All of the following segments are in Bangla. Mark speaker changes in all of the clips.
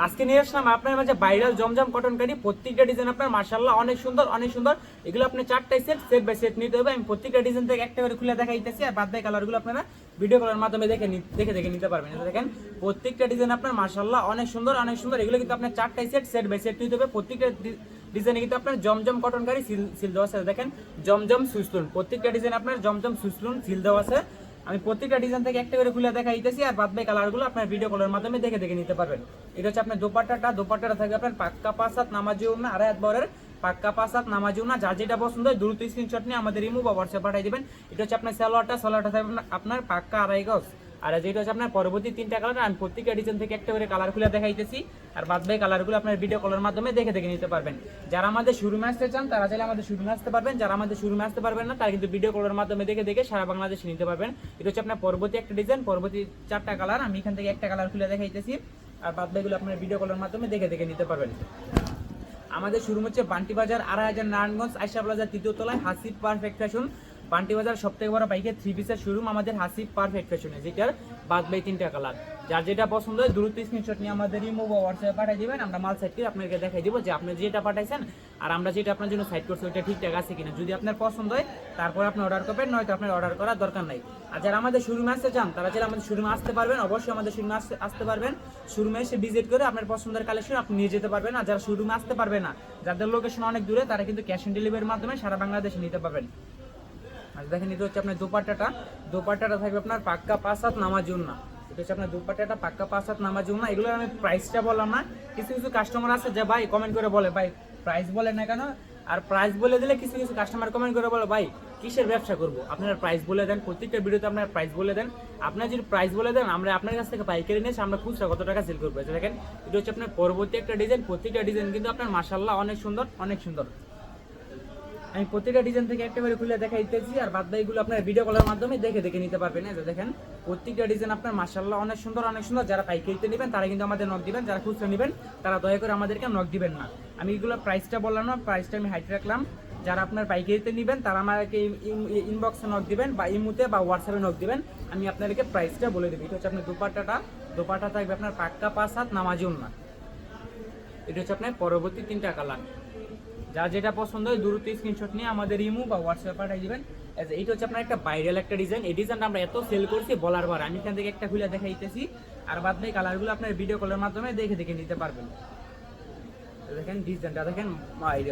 Speaker 1: আজকে নিয়ে আসলাম আপনার মাঝে ভাইরাল জমজম কটন কারি। প্রত্যেকটা ডিজাইন আপনার মাশাআল্লাহ অনেক সুন্দর অনেক সুন্দর। এগুলো আপনি চারটাই সেট বাই সেট নিতে হবে। আমি প্রত্যেকটা ডিজাইন থেকে একটা করে খুলে দেখাইতেছি, আর বাদ বাকি কালারগুলো আপনারা ভিডিও কলের মাধ্যমে দেখে নিতে পারবেন। দেখেন প্রত্যেকটা ডিজাইন আপনার মাশাআল্লাহ অনেক সুন্দর অনেক সুন্দর। এগুলো কিন্তু আপনার চারটাই সেট বাই সেট নিতে হবে। প্রত্যেকটা ডিজাইনে কিন্তু আপনার জমজম কটন কারি সিল দেওয়া আছে। দেখেন জমজম সুইসলুন, প্রত্যেকটা ডিজাইন আপনার জমজম সুইসলুন সিল দেওয়া আছে। আমি প্রত্যেকটা ডিজাইন থেকে একটা করে খুলে দেখাইতেছি, আর বাদ বাকি কালারগুলো আপনার ভিডিও কলের মাধ্যমে দেখে নিতে পারবেন। এটা হচ্ছে আপনার দোপাট্টাটা থাকবে আপনার পাক্কা 5 হাত নামাজি ওড়না, আড়াই হাত বরের পাক্কা 5 হাত নামাজি ওড়না। যার যেটা পছন্দ হয় দ্রুত স্ক্রিনশট নিয়ে আমাদের ইমো বা হোয়াটসঅ্যাপ পাঠিয়ে দিবেন। এটা হচ্ছে আপনার সালোয়ারটা থাকবে আপনার পাক্কা আড়াই গজ। আর যেটা হচ্ছে আপনার পরবর্তী 3টা কালার, আমি প্রত্যেকটা ডিজাইন থেকে একটা করে কালার খুলে দেখাইতেছি, আর বাদ বাকি কালারগুলো আপনার ভিডিও কলের মাধ্যমে দেখে নিতে পারবেন। যারা আমাদের শোরুমে আসতে চান তারা চাইলে আমাদের শোরুমে আসতে পারবেন, যারা আমাদের শোরুমে আসতে পারবেন না তারা কিন্তু ভিডিও কলের মাধ্যমে দেখে সারা বাংলাদেশে নিতে পারবেন। এটা হচ্ছে আপনার পরবর্তী একটা ডিজাইন, পরবর্তী 4টা কালার। আমি এখান থেকে একটা কালার খুলে দেখাইতেছি, আর বাদ বাকিগুলো আপনার ভিডিও কলের মাধ্যমে দেখে নিতে পারবেন। আমাদের শোরুম হচ্ছে বান্টি বাজার 2500 নারায়ণগঞ্জ আয়শা প্লাজা 3য় তলায় হাসিব পারফেক্ট ফ্যাশন। বান্টি বাজার সবথেকে বড় বাইকের 3 পিসের শোরুম আমাদের হাসিব পারফেক্ট ফ্যাশনে, যেটার বাদ বাকি 3টা কালার। যার যেটা পছন্দ হয় দ্রুত স্ক্রিনশট নিয়ে আমাদের ইমো বা হোয়াটসঅ্যাপে পাঠিয়ে দিবেন। আমরা মাল সাইড করে আপনাকে দেখাই দিব যে আপনি যেটা পাঠাইছেন আর আমরা যেটা আপনার জন্য সাইড করছি ওইটা ঠিকঠাক আছে কিনা। যদি আপনার পছন্দ হয় তারপর আপনি অর্ডার করবেন, নয়তো আপনার অর্ডার করার দরকার নাই। আর যারা আমাদের শোরুমে আসতে চান তারা চাইলে আমাদের শোরুমে আসতে পারবেন, অবশ্যই আমাদের শোরুমে আসতে পারবেন। শোরুমে এসে ভিজিট করে আপনার পছন্দের কালেকশন আপনি নিয়ে যেতে পারবেন। আর যারা শোরুমে আসতে পারবে না, যাদের লোকেশন অনেক দূরে, তারা কিন্তু ক্যাশ অন ডেলিভারির মাধ্যমে সারা বাংলাদেশে নিতে পারবেন। আর দেখেন এটা হচ্ছে আপনার দোপাট্টাটা থাকবে আপনার পাক্কা 5 হাত নামাজি ওড়না। এটা হচ্ছে আপনার দোপাট্টাটা পাক্কা 5 হাত নামাজি ওড়না। এগুলোর আমি প্রাইসটা বললাম না, কিছু কাস্টমার আছে যে ভাই কমেন্ট করে বলে ভাই প্রাইস বলে না কেন। আর প্রাইস বলে দিলে কিছু কাস্টমার কমেন্ট করে বলে ভাই কিসের ব্যবসা করবো, আপনারা প্রাইস বলে দেন। প্রত্যেকটা ভিডিওতে আপনারা প্রাইস বলে দেন। আপনারা যদি প্রাইস বলে দেন আমরা আপনার কাছ থেকে পাইকারি নিয়ে আমরা খুচরা কত টাকা সেল করবো। দেখেন এটা হচ্ছে আপনার পরবর্তী একটা ডিজাইন। প্রত্যেকটা ডিজাইন কিন্তু আপনার মাশাআল্লাহ অনেক সুন্দর অনেক সুন্দর। আমি প্রত্যেকটা ডিজাইন থেকে একটা করে খুলে দেখাইতেছি, আর বাদ বাকিগুলো আপনার ভিডিও কলের মাধ্যমে দেখে নিতে পারবেন। এই যে দেখেন প্রত্যেকটা ডিজাইন আপনার মাশাআল্লাহ অনেক সুন্দর অনেক সুন্দর। যারা পাইকারিতে নেবেন তারা কিন্তু আমাদের নক দিবেন, যারা খুচরা নেবেন তারা দয়া করে আমাদেরকে নক দিবেন না। আমি এগুলো প্রাইসটা বললাম না, প্রাইসটা আমি হাইট রাখলাম। যারা আপনার পাইকারিতে নেবেন তারা আমাকে ইনবক্সে নক দিবেন বা ইমুতে বা হোয়াটসঅ্যাপে নক দিবেন, আমি আপনাদেরকে প্রাইসটা বলে দেবো। এটা হচ্ছে আপনার দোপাট্টা থাকবে আপনার পাক্কা 5 হাত নামাজি ওড়না। এটা হচ্ছে আপনার পরবর্তী 3টা কালার। যার যেটা পছন্দ হয় দ্রুত স্ক্রিনশট নিয়ে আমাদের ইমো বা হোয়াটসঅ্যাপে পাঠিয়ে দিবেন। এইটা হচ্ছে আপনার একটা ভাইরাল একটা ডিজাইন। এই ডিজাইনটা আমরা এত সেল করছি বলার পর আমি এখান থেকে একটা খুলে দেখাইতেছি, আর বাদ বাকি কালারগুলো আপনার ভিডিও কলের মাধ্যমে দেখে নিতে পারবেন। দেখেন ডিজাইনটা দেখেন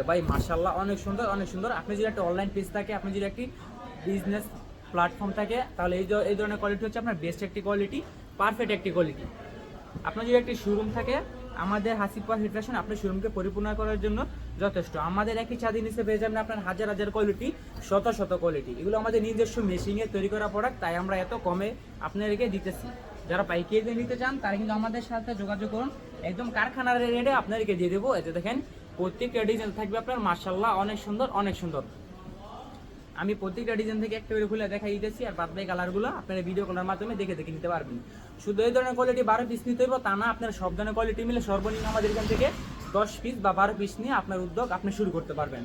Speaker 1: ভাই মাশাআল্লাহ অনেক সুন্দর অনেক সুন্দর। আপনি যদি একটা অনলাইন পেজ থাকে, আপনি যদি একটি বিজনেস প্ল্যাটফর্ম থাকে, তাহলে এই ধরনের কোয়ালিটি হচ্ছে আপনার বেস্ট একটি কোয়ালিটি, পারফেক্ট একটি কোয়ালিটি। আপনার যদি একটি শোরুম থাকে, আমাদের হাসিব পারফেক্ট ফ্যাশন আপনার শোরুমকে পরিপূর্ণ করার জন্য যথেষ্ট। আমাদের একই ছাদের নিচে পেয়ে যাবেন আপনার হাজার কোয়ালিটি, শত কোয়ালিটি। এগুলো আমাদের নিজস্ব মেশিনে তৈরি করা প্রোডাক্ট, তাই আমরা এত কমে আপনাদেরকে দিতেছি। যারা পাইকারিতে নিতে চান তারা কিন্তু আমাদের সাথে যোগাযোগ করুন, একদম কারখানার রেটে আপনাদেরকে দিয়ে দেবো। এতে দেখেন প্রত্যেকটা ডিজাইন থাকবে আপনার মাশাআল্লাহ অনেক সুন্দর অনেক সুন্দর। আমি প্রত্যেকটা ডিজাইন থেকে একটা করে খুলে দেখাই দিতেছি, আর বাদ বাকি কালারগুলো আপনারা ভিডিও কলের মাধ্যমে দেখে নিতে পারবেন। শুধু এই ধরনের কোয়ালিটি 12 পিস নিতে হবে তা না, আপনার সব ধরনের কোয়ালিটি মিলে সর্বনিম্ন আমাদের এখান থেকে 10 পিস বা 12 পিস নিয়ে আপনার উদ্যোগ আপনি শুরু করতে পারবেন।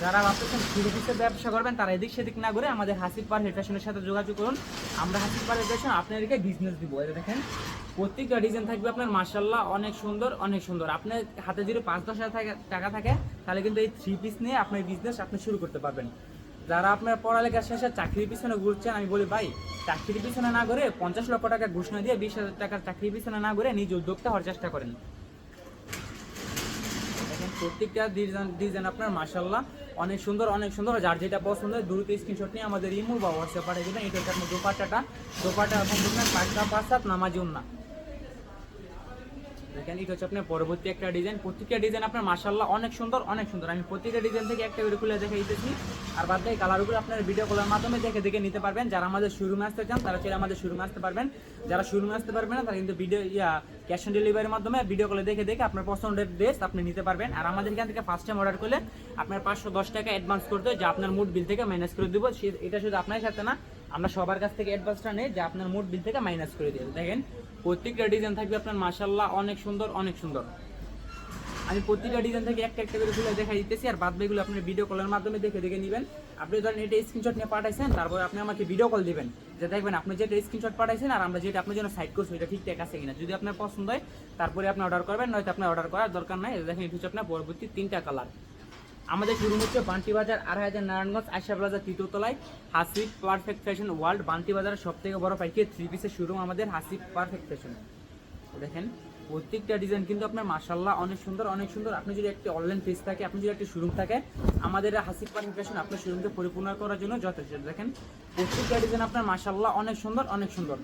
Speaker 1: যারা ভাবতেছেন 3 পিসের ব্যবসা করবেন তারা এদিক সেদিক না করে আমাদের হাসিব পারফেক্ট ফ্যাশনের সাথে যোগাযোগ করুন। আমরা হাসিব পারফেক্ট ফ্যাশন আপনাদেরকে বিজনেস দিব। এটা দেখেন প্রত্যেকটা ডিজাইন থাকবে আপনার মাশাআল্লাহ অনেক সুন্দর অনেক সুন্দর। আপনার হাতে যদি 5-10 হাজার টাকা থাকে তাহলে কিন্তু এই 3 পিস নিয়ে আপনার বিজনেস আপনি শুরু করতে পারবেন। যারা আপনার পড়ালেখা শেষে চাকরির পিছনে ঘুরছেন, আমি বলি ভাই চাকরির পিছনে না ঘুরে 50 লক্ষ টাকা ঘুষ না দিয়ে 20,000 টাকার চাকরির পিছনে না ঘুরে নিজ উদ্যোক্তা হওয়ার চেষ্টা করেন। দেখেন প্রত্যেকটা ডিজাইন আপনার মাশাআল্লাহ অনেক সুন্দর অনেক সুন্দর। যার যেটা পছন্দ হয় দ্রুত স্ক্রিনশট নিয়ে আমাদের ইমো বা হোয়াটসঅ্যাপ পাঠিয়ে দেবেন। এটা হচ্ছে আপনার দোপাট্টা আপনার পাক্কা 5 হাত নামাজি ওড়না। দেখেন এটা হচ্ছে আপনার পরবর্তী একটা ডিজাইন। প্রত্যেকটা ডিজাইন আপনার মাশাআল্লাহ অনেক সুন্দর অনেক সুন্দর। আমি প্রত্যেকটা ডিজাইন থেকে একটা করে খুলে দেখাইতেছি, আর বাদ বাকি কালারগুলো আপনার ভিডিও কলের মাধ্যমে দেখে নিতে পারবেন। যারা আমাদের শোরুমে আসতে চান তারা চাইলে আমাদের শোরুমে আসতে পারবেন, যারা শোরুমে আসতে পারবেন না তারা কিন্তু ক্যাশ অন ডেলিভারির মাধ্যমে ভিডিও কলে দেখে আপনার পছন্দের ড্রেস আপনি নিতে পারবেন। আর আমাদের এখান থেকে ফার্স্ট টাইম অর্ডার করলে আপনার 510 টাকা অ্যাডভান্স করতে হয়, যা আপনার মোট বিল থেকে মাইনাস করে দেবো। এটা শুধু আপনার সাথে না, আমরা সবার কাছ থেকে অ্যাডভান্সটা নেই, যে আপনার মোট বিল থেকে মাইনাস করে দিয়ে। দেখেন প্রত্যেকটা ডিজাইন থাকবে আপনার মাশাআল্লাহ অনেক সুন্দর অনেক সুন্দর। আমি প্রতিটা ডিজাইন থেকে একটা একটা করে খুলে দেখা দিতেছি, আর বাদ বাকিগুলো আপনি ভিডিও কলের মাধ্যমে দেখে দেখে নেবেন। আপনি ধরেন এটা স্ক্রিনশট নিয়ে পাঠাইছেন, তারপরে আপনি আমাকে ভিডিও কল দিবেন, যে দেখবেন আপনি যেটা স্ক্রিনশট পাঠাইছেন আর আমরা যেটা আপনার জন্য সাইড করছি এটা ঠিকঠাক আছে কিনা। যদি আপনার পছন্দ হয় তারপরে আপনি অর্ডার করবেন, নয়তো আপনার অর্ডার করার দরকার নাই। দেখেন এটা হচ্ছে আপনার পরবর্তী 3টা কালার। আমাদের শোরুম হচ্ছে বান্টি বাজার 2500 নারায়ণগঞ্জ আয়শা প্লাজা 3য় তলায়, Hasib perfect fashion world. Bunty বাজারের সব থেকে বড় পাইকারি 3 পিসের শোরুম আমাদের হাসিব পারফেক্ট ফ্যাশন। দেখেন প্রত্যেকটা ডিজাইন কিন্তু আপনার মাশাআল্লাহ অনেক সুন্দর অনেক সুন্দর। আপনি যদি একটি অনলাইন পেজ থাকে, আপনি যদি একটি শোরুম থাকে, আমাদের হাসিব পারফেক্ট ফ্যাশন আপনার শোরুমকে পরিপূর্ণ করার জন্য যথেষ্ট। দেখেন প্রত্যেকটা ডিজাইন আপনার মাশাআল্লাহ অনেক সুন্দর অনেক সুন্দর।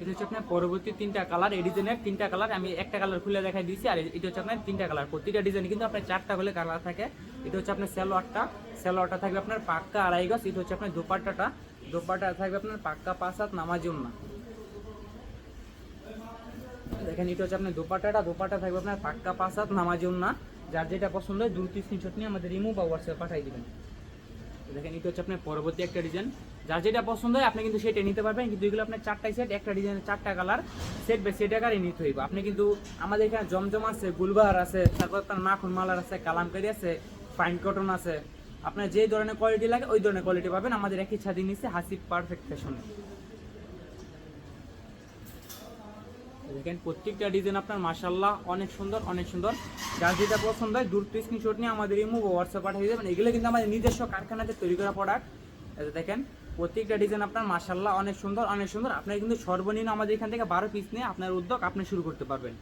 Speaker 1: এটা হচ্ছে আপনার পরবর্তী 3টা কালার। এই ডিজাইনের 3টা কালার আমি একটা কালার খুলে দেখাই দিয়েছি, আর এটা হচ্ছে আপনার 3টা কালার। প্রতিটা ডিজাইন কিন্তু আপনার 4টা করে কালার থাকে। এটা হচ্ছে আপনার সালোয়ারটা থাকবে আপনার পাক্কা 2.5 গজ। এটা হচ্ছে আপনার দোপাট্টা থাকবে আপনার পাক্কা 5 হাত নামাজি ওন্না। দেখেন এটা হচ্ছে আপনার দোপাট্টা থাকবে আপনার পাক্কা 5 হাত নামাজি ওন্না। যার যেটা পছন্দ হয় দ্রুত স্ক্রিনশট নিয়ে আমাদের ইমো বা হোয়াটসঅ্যাপে পাঠিয়ে দিবেন। দেখেন এটা হচ্ছে আপনার পরবর্তী একটা ডিজাইন, যার যেটা পছন্দ হয় আপনি কিন্তু সেটা নিতে পারবেন। কিন্তু এগুলো আপনার 4টাই সেট, একটা ডিজাইনের 4টা কালার, সেট বাই সেট আকারে নিতে হইব। আপনি কিন্তু আমাদের এখানে জমজম আছে, গুলবাহার আছে, তারপর আপনার মাখন মালার আছে, কালামকারি আছে, ফাইন কটন আছে। আপনার যে ধরনের কোয়ালিটি লাগে ওই ধরনের কোয়ালিটি পাবেন আমাদের একই ছাদে নিচে হাসিব পারফেক্ট ফ্যাশনে। দেখেন প্রত্যেকটা ডিজাইন আপনার মাশাআল্লাহ অনেক সুন্দর অনেক সুন্দর। যার যেটা পছন্দ হয় দ্রুত স্ক্রিনশট নিয়ে আমাদের ইমো বা হোয়াটসঅ্যাপ পাঠিয়ে দেবেন। এগুলো কিন্তু আমাদের নিজস্ব কারখানাতে তৈরি করা প্রোডাক্ট। দেখেন প্রত্যেকটা ডিজাইন আপনার মাশাআল্লাহ অনেক সুন্দর অনেক সুন্দর। আপনার কিন্তু সর্বনিম্ন আমাদের এখান থেকে 12 পিস নিয়ে আপনার উদ্যোগ আপনি শুরু করতে পারবেন।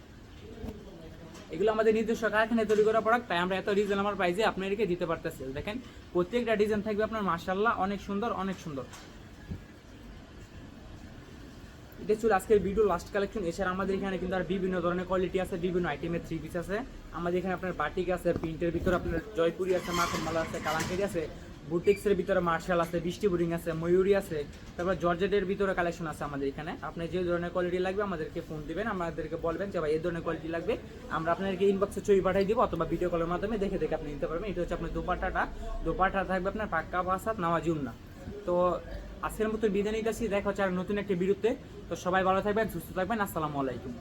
Speaker 1: এগুলো আমাদের নিজস্ব কারখানায় তৈরি করা প্রোডাক্ট, তাই আমরা এত রিজনেবল প্রাইসে আপনাদেরকে দিতে পারতেছি। দেখেন প্রত্যেকটা ডিজাইন থাকবে আপনার মাশাআল্লাহ অনেক সুন্দর অনেক সুন্দর। এটা ছিল আজকের ভিডিও লাস্ট কালেকশন। এছাড়া আমাদের এখানে কিন্তু আর বিভিন্ন ধরনের কোয়ালিটি আছে, বিভিন্ন আইটেমের 3 পিস আছে আমাদের এখানে। আপনার বাটিক আছে, প্রিন্টের ভিতরে আপনার জয়পুরি আছে, মাখন মালা আছে, কালামকারি আছে, বুটিক্সের ভিতরে মার্শাল আছে, বৃষ্টি বোরিং আছে, ময়ূরী আছে, তারপর জর্জেটের ভিতরে কালেকশন আছে আমাদের এখানে। আপনি যে ধরনের কোয়ালিটি লাগবে আমাদেরকে ফোন দিবেন, আমাদেরকে বলবেন যে ভাই এই ধরনের কোয়ালিটি লাগবে, আমরা আপনাদেরকে ইনবক্সে ছবি পাঠিয়ে দিব অথবা ভিডিও কলের মাধ্যমে দেখে দেখে আপনি নিতে পারবেন। এটা হচ্ছে আপনার দোপাট্টা থাকবে আপনার পাক্কা 5 হাত নামাজি ওন্না। তো আজকের মতো বিদায় নিতেছি, দেখা হচ্ছে আর নতুন একটা ভিডিওতে। তো সবাই ভালো থাকবেন, সুস্থ থাকবেন, আসসালামু আলাইকুম।